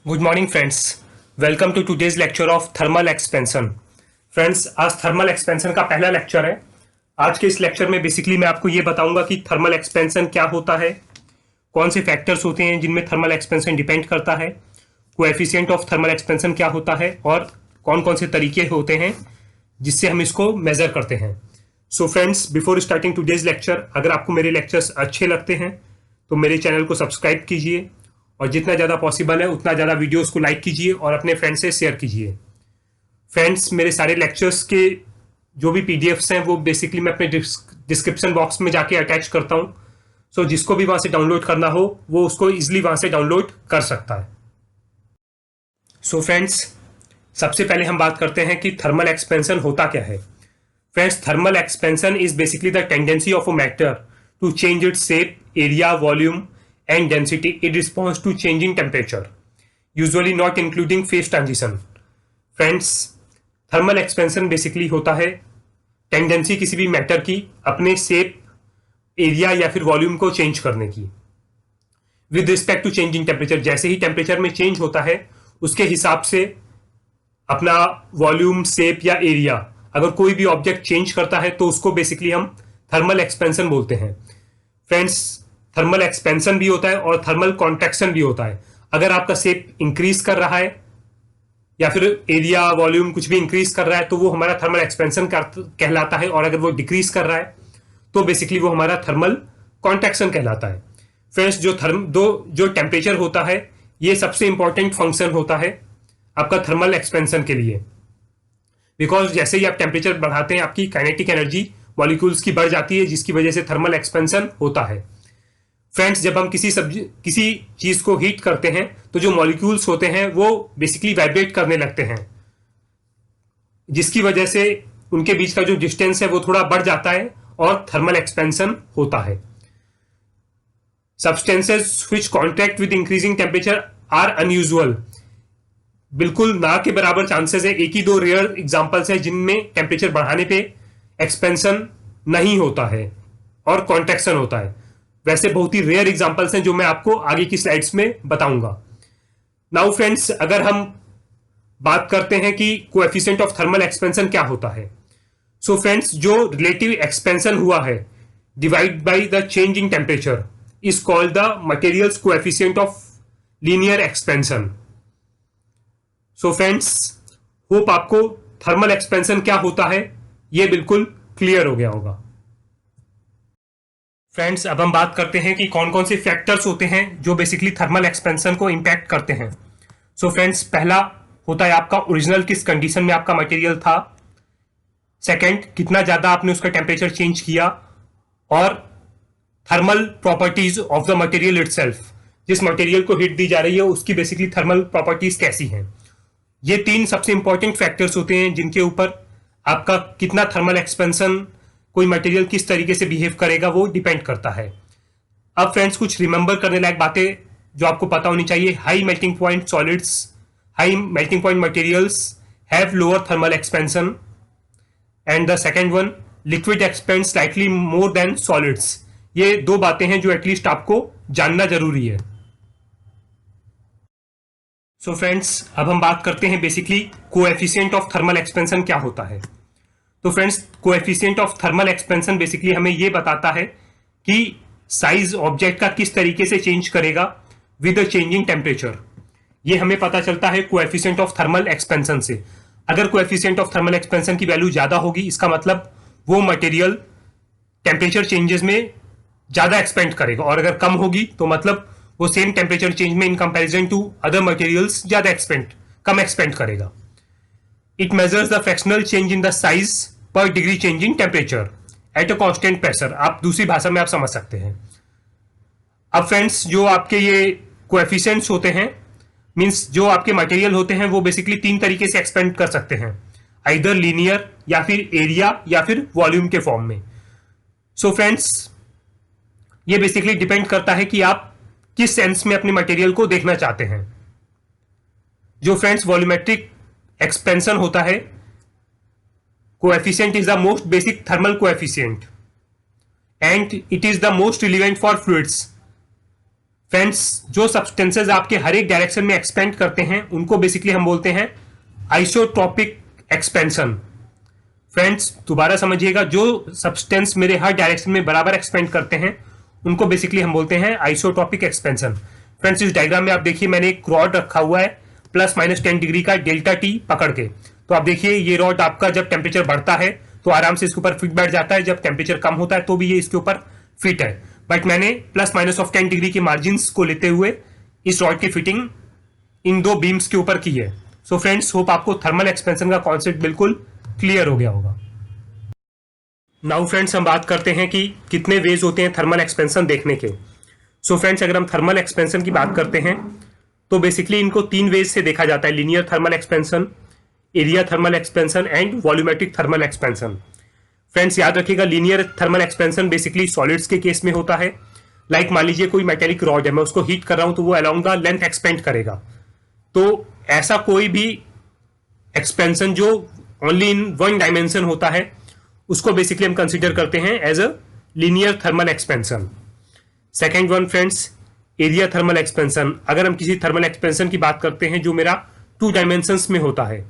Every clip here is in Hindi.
Good morning friends, welcome to today's lecture of thermal expansion. Friends, आज थर्मल एक्सपेंशन का पहला लेक्चर है। आज के इस लेक्चर में बेसिकली मैं आपको ये बताऊंगा कि थर्मल एक्सपेंशन क्या होता है, कौन से फैक्टर्स होते हैं जिनमें थर्मल एक्सपेंशन डिपेंड करता है, कोएफिशिएंट ऑफ थर्मल एक्सपेंशन क्या होता है और कौन कौन से तरीके होते हैं जिससे हम इसको मेजर करते हैं। So friends, before starting today's lecture, अगर आपको मेरे लेक्चर्स अच्छे लगते हैं तो मेरे चैनल को सब्सक्राइब कीजिए और जितना ज़्यादा पॉसिबल है उतना ज़्यादा वीडियोस को लाइक कीजिए और अपने फ्रेंड्स से शेयर कीजिए। फ्रेंड्स, मेरे सारे लेक्चर्स के जो भी पीडीएफ्स हैं वो बेसिकली मैं अपने डिस्क्रिप्शन बॉक्स में जाके अटैच करता हूँ। सो जिसको भी वहाँ से डाउनलोड करना हो वो उसको ईजिली वहाँ से डाउनलोड कर सकता है। सो फ्रेंड्स, सबसे पहले हम बात करते हैं कि थर्मल एक्सपेंशन होता क्या है। Friends, thermal expansion is basically the tendency of a matter to change its shape, area, volume and density in response to changing temperature, usually not including phase transition. Friends, thermal expansion basically होता है टेंडेंसी किसी भी मैटर की अपने शेप, एरिया या फिर वॉल्यूम को चेंज करने की with respect to changing temperature. जैसे ही टेम्परेचर में चेंज होता है उसके हिसाब से अपना वॉल्यूम, शेप या एरिया, अगर कोई भी ऑब्जेक्ट चेंज करता है तो उसको बेसिकली हम थर्मल एक्सपेंशन बोलते हैं। फ्रेंड्स, थर्मल एक्सपेंशन भी होता है और थर्मल कॉन्ट्रैक्शन भी होता है। अगर आपका शेप इंक्रीज कर रहा है या फिर एरिया, वॉल्यूम कुछ भी इंक्रीज कर रहा है तो वो हमारा थर्मल एक्सपेंशन कहलाता है, और अगर वो डिक्रीज कर रहा है तो बेसिकली वो हमारा थर्मल कॉन्ट्रैक्शन कहलाता है। फ्रेंड्स, जो टेम्परेचर होता है ये सबसे इंपॉर्टेंट फंक्शन होता है आपका थर्मल एक्सपेंशन के लिए, बिकॉज जैसे ही आप टेम्परेचर बढ़ाते हैं आपकी काइनेटिक एनर्जी मॉलिक्यूल्स की बढ़ जाती है, जिसकी वजह से थर्मल एक्सपेंशन होता है। फ्रेंड्स, जब हम किसी चीज को हीट करते हैं तो जो मॉलिक्यूल्स होते हैं वो बेसिकली वाइब्रेट करने लगते हैं, जिसकी वजह से उनके बीच का जो डिस्टेंस है वो थोड़ा बढ़ जाता है और थर्मल एक्सपेंशन होता है। Substances which contract with increasing temperature are unusual, बिल्कुल ना के बराबर चांसेस है। एक ही दो रेयर एग्जांपल्स है जिनमें टेम्परेचर बढ़ाने पे एक्सपेंशन नहीं होता है और कॉन्ट्रैक्शन होता है। वैसे बहुत ही रेयर एग्जांपल्स हैं जो मैं आपको आगे की स्लाइड्स में बताऊंगा। नाउ फ्रेंड्स, अगर हम बात करते हैं कि कोएफिशिएंट ऑफ थर्मल एक्सपेंशन क्या होता है, सो फ्रेंड्स, जो रिलेटिव एक्सपेंशन हुआ है divide by the change in temperature is called the materials coefficient of linear expansion. So friends, hope आपको थर्मल एक्सपेंशन क्या होता है ये बिल्कुल क्लियर हो गया होगा। फ्रेंड्स, अब हम बात करते हैं कि कौन कौन से फैक्टर्स होते हैं जो बेसिकली थर्मल एक्सपेंशन को इंपैक्ट करते हैं। सो फ्रेंड्स, पहला होता है आपका ओरिजिनल किस कंडीशन में आपका मटेरियल था। सेकंड, कितना ज़्यादा आपने उसका टेम्परेचर चेंज किया। और thermal properties of the material itself, जिस मटेरियल को हीट दी जा रही है उसकी बेसिकली थर्मल प्रॉपर्टीज कैसी हैं। ये तीन सबसे इंपॉर्टेंट फैक्टर्स होते हैं जिनके ऊपर आपका कितना थर्मल एक्सपेंशन, कोई मटेरियल किस तरीके से बिहेव करेगा वो डिपेंड करता है। अब फ्रेंड्स, कुछ रिमेंबर करने लायक बातें जो आपको पता होनी चाहिए। High melting point solids, high melting point materials have lower thermal expansion. And the second one, liquid expand slightly more than solids. ये दो बातें हैं जो एटलीस्ट आपको जानना जरूरी है। सो फ्रेंड्स, अब हम बात करते हैं basically coefficient of thermal expansion क्या होता है। तो friends, coefficient of thermal expansion basically हमें यह बताता है कि साइज ऑब्जेक्ट का किस तरीके से चेंज करेगा विद द चेंजिंग टेम्परेचर। ये हमें पता चलता है कोएफिशिएंट ऑफ थर्मल एक्सपेंशन से। अगर कोएफिशिएंट ऑफ थर्मल एक्सपेंशन की वैल्यू ज्यादा होगी इसका मतलब वो मटेरियल टेम्परेचर चेंजेस में ज्यादा एक्सपेंड करेगा, और अगर कम होगी तो मतलब वो सेम टेम्परेचर चेंज में in comparison to other materials ज्यादा कम एक्सपेंड करेगा। It measures the fractional change in the size per degree change in temperature at a constant pressure. आप दूसरी भाषा में आप समझ सकते हैं। अब फ्रेंड्स, जो आपके ये कोएफिशिएंट्स होते हैं, मींस जो आपके मटेरियल होते हैं वो बेसिकली तीन तरीके से एक्सपेंड कर सकते हैं, आइदर लीनियर या फिर एरिया या फिर वॉल्यूम के फॉर्म में। सो फ्रेंड्स, ये बेसिकली डिपेंड करता है कि आप किस सेंस में अपने मटेरियल को देखना चाहते हैं। जो फ्रेंड्स वॉल्यूमेट्रिक एक्सपेंशन होता है, coefficient is the most basic thermal coefficient and it is the most relevant for fluids. Friends, जो सब्सटेंसेज आपके हर एक डायरेक्शन में एक्सपेंड करते हैं उनको बेसिकली हम बोलते हैं आइसोट्रॉपिक एक्सपेंशन। फ्रेंड्स, दोबारा समझिएगा, जो सब्सटेंस मेरे हर डायरेक्शन में बराबर एक्सपेंड करते हैं उनको बेसिकली हम बोलते हैं आइसोट्रॉपिक एक्सपेंशन। फ्रेंड्स, इस डायग्राम में आप देखिए मैंने एक रॉड रखा हुआ है +-10 डिग्री का डेल्टा टी पकड़ के। तो आप देखिए ये रॉड आपका जब टेम्परेचर बढ़ता है तो आराम से इसके ऊपर फिट बैठ जाता है, जब टेम्परेचर कम होता है तो भी ये इसके ऊपर फिट है। बट मैंने +-10 डिग्री के मार्जिन को लेते हुए इस रॉड की फिटिंग इन दो बीम्स के ऊपर की है। सो फ्रेंड्स, होप आपको थर्मल एक्सपेंशन का कॉन्सेप्ट बिल्कुल क्लियर हो गया होगा। नाउ फ्रेंड्स, हम बात करते हैं कि कितने वेज होते हैं थर्मल एक्सपेंशन देखने के। सो फ्रेंड्स, अगर हम थर्मल एक्सपेंशन की बात करते हैं तो बेसिकली इनको 3 वेज से देखा जाता है: linear thermal expansion, area thermal expansion and volumetric thermal expansion. Friends, याद रखिएगा, linear thermal expansion basically solids के केस में होता है। लाइक मान लीजिए कोई मेटेलिक रॉड है, मैं उसको हीट कर रहा हूं तो वो अलोंग द लेंथ एक्सपेंड करेगा। तो ऐसा कोई भी एक्सपेंशन जो ओनली इन वन डायमेंशन होता है उसको बेसिकली हम कंसिडर करते हैं as a linear thermal expansion. Second one friends, area thermal expansion. अगर हम किसी थर्मल एक्सपेंशन की बात करते हैं जो मेरा 2 डायमेंशंस में होता है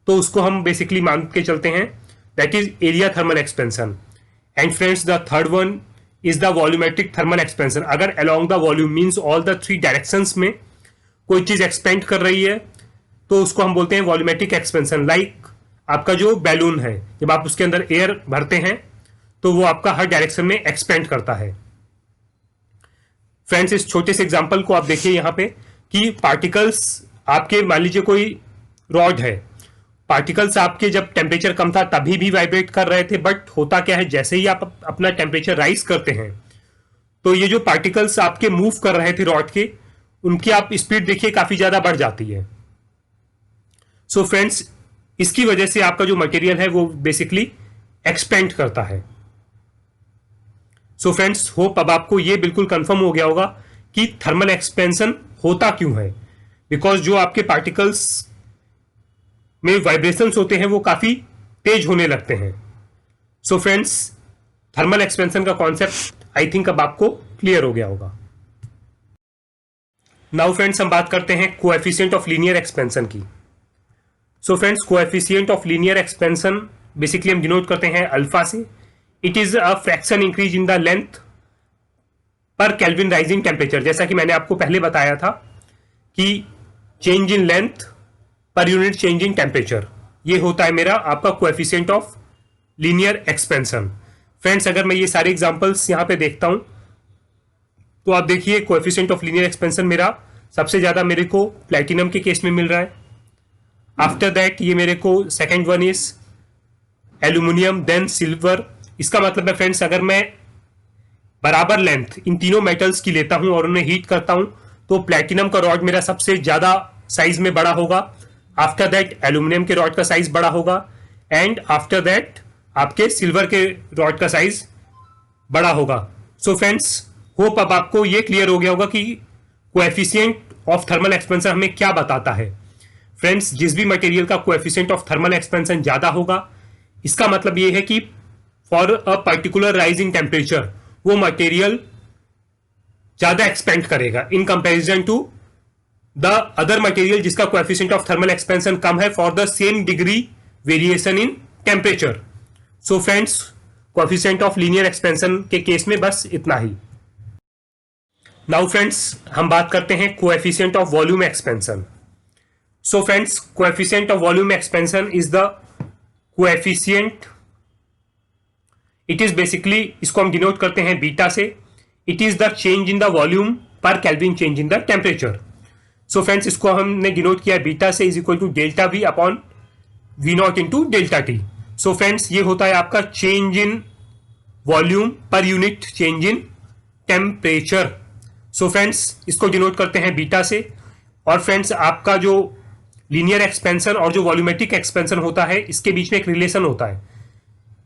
तो उसको हम बेसिकली मान के चलते हैं that is area thermal expansion. And friends, the third one is the volumetric thermal expansion. अगर along the volume means all the 3 directions में कोई चीज एक्सपेंड कर रही है तो उसको हम बोलते हैं वॉल्यूमेट्रिक एक्सपेंशन। लाइक आपका जो बैलून है, जब आप उसके अंदर एयर भरते हैं तो वो आपका हर डायरेक्शन में एक्सपेंड करता है। फ्रेंड्स, इस छोटे से एग्जांपल को आप देखिए यहाँ पे कि पार्टिकल्स आपके, मान लीजिए कोई रॉड है, पार्टिकल्स आपके जब टेम्परेचर कम था तभी भी वाइब्रेट कर रहे थे। बट होता क्या है, जैसे ही आप अपना टेम्परेचर राइज करते हैं तो ये जो पार्टिकल्स आपके मूव कर रहे थे रॉड के, उनकी आप स्पीड देखिए काफी ज्यादा बढ़ जाती है। सो फ्रेंड्स, इसकी वजह से आपका जो मटेरियल है वो बेसिकली एक्सपेंड करता है। सो फ्रेंड्स, होप अब आपको ये बिल्कुल कंफर्म हो गया होगा कि थर्मल एक्सपेंशन होता क्यों है। बिकॉज जो आपके पार्टिकल्स में वाइब्रेशंस होते हैं वो काफी तेज होने लगते हैं। सो फ्रेंड्स, थर्मल एक्सपेंशन का कॉन्सेप्ट आई थिंक अब आपको क्लियर हो गया होगा। नाउ फ्रेंड्स, हम बात करते हैं कोएफिशिएंट ऑफ लीनियर एक्सपेंशन की। सो friends, coefficient of linear expansion basically हम डिनोट करते हैं अल्फा से। It is a fraction increase in the length पर केल्विन राइजिंग टेम्परेचर। जैसा कि मैंने आपको पहले बताया था कि change in length per unit change in temperature, ये होता है मेरा आपका coefficient of linear expansion. Friends, अगर मैं ये सारे एग्जांपल्स यहां पे देखता हूं तो आप देखिए कोएफिशिएंट ऑफ लीनियर एक्सपेंशन मेरा सबसे ज्यादा मेरे को प्लैटिनम के केस में मिल रहा है। आफ्टर दैट ये मेरे को second one is aluminium, then silver. इसका मतलब है फ्रेंड्स, अगर मैं बराबर लेंथ इन तीनों मेटल्स की लेता हूं और उन्हें हीट करता हूं तो प्लैटिनम का रॉड मेरा सबसे ज्यादा साइज में बड़ा होगा। आफ्टर दैट एल्यूमिनियम के रॉड का साइज बड़ा होगा एंड आफ्टर दैट आपके सिल्वर के रॉड का साइज बड़ा होगा। सो फ्रेंड्स, होप अब आपको यह क्लियर हो गया होगा कि कोएफिशिएंट ऑफ थर्मल एक्सपेंशन हमें क्या बताता है। फ्रेंड्स, जिस भी मटेरियल का कोएफिशिएंट ऑफ थर्मल एक्सपेंशन ज्यादा होगा, इसका मतलब यह है कि for a particular rising temperature वो मटेरियल ज्यादा एक्सपेंड करेगा in comparison to the other material जिसका कोएफिशिएंट ऑफ थर्मल एक्सपेंशन कम है for the same degree variation in temperature. So friends, coefficient of linear expansion के केस में बस इतना ही। नाउ फ्रेंड्स, हम बात करते हैं coefficient of volume expansion. So friends, coefficient of volume expansion is the coefficient, it is basically, इसको हम डिनोट करते हैं बीटा से। It is the change in the volume per kelvin change in the temperature. So friends, इसको हमने डिनोट किया बीटा से is equal to delta V upon V naught into delta T. So friends, ये होता है आपका change in volume per unit change in temperature. So friends, इसको डिनोट करते हैं बीटा से। और फ्रेंड्स, आपका जो लीनियर एक्सपेंशन और जो वॉल्यूमेट्रिक एक्सपेंशन होता है इसके बीच में एक रिलेशन होता है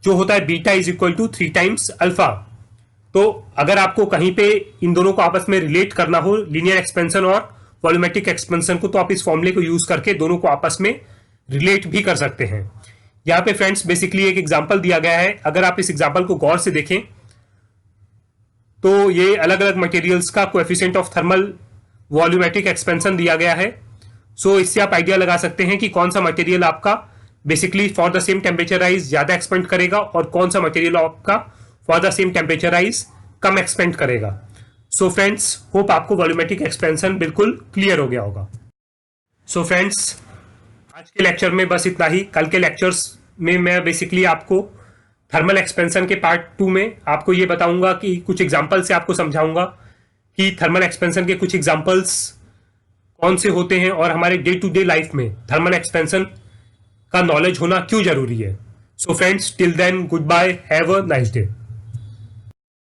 जो होता है beta is equal to 3 times alpha. तो अगर आपको कहीं पे इन दोनों को आपस में रिलेट करना हो, लीनियर एक्सपेंशन और वॉल्यूमेट्रिक एक्सपेंशन को, तो आप इस फॉर्मूले को यूज करके दोनों को आपस में रिलेट भी कर सकते हैं। यहाँ पे फ्रेंड्स बेसिकली एक एग्जांपल दिया गया है। अगर आप इस एग्जांपल को गौर से देखें तो ये अलग अलग मटेरियल्स का coefficient of thermal volumetric expansion दिया गया है। सो इससे आप आइडिया लगा सकते हैं कि कौन सा मटेरियल आपका basically for the same temperature rise ज्यादा एक्सपेंड करेगा और कौन सा मटेरियल आपका for the same temperature rise come expand करेगा। सो फ्रेंड्स, होप आपको वॉल्यूमेट्रिक एक्सपेंशन बिल्कुल क्लियर हो गया होगा। सो फ्रेंड्स, आज के लेक्चर में बस इतना ही। कल के लेक्चर्स में मैं बेसिकली आपको थर्मल एक्सपेंशन के पार्ट 2 में आपको ये बताऊंगा कि कुछ एग्जांपल से आपको समझाऊंगा कि थर्मल एक्सपेंशन के कुछ एग्जांपल्स कौन से होते हैं और हमारे डे टू डे लाइफ में थर्मल एक्सपेंशन का नॉलेज होना क्यों जरूरी है। So friends, till then good bye, have a nice day.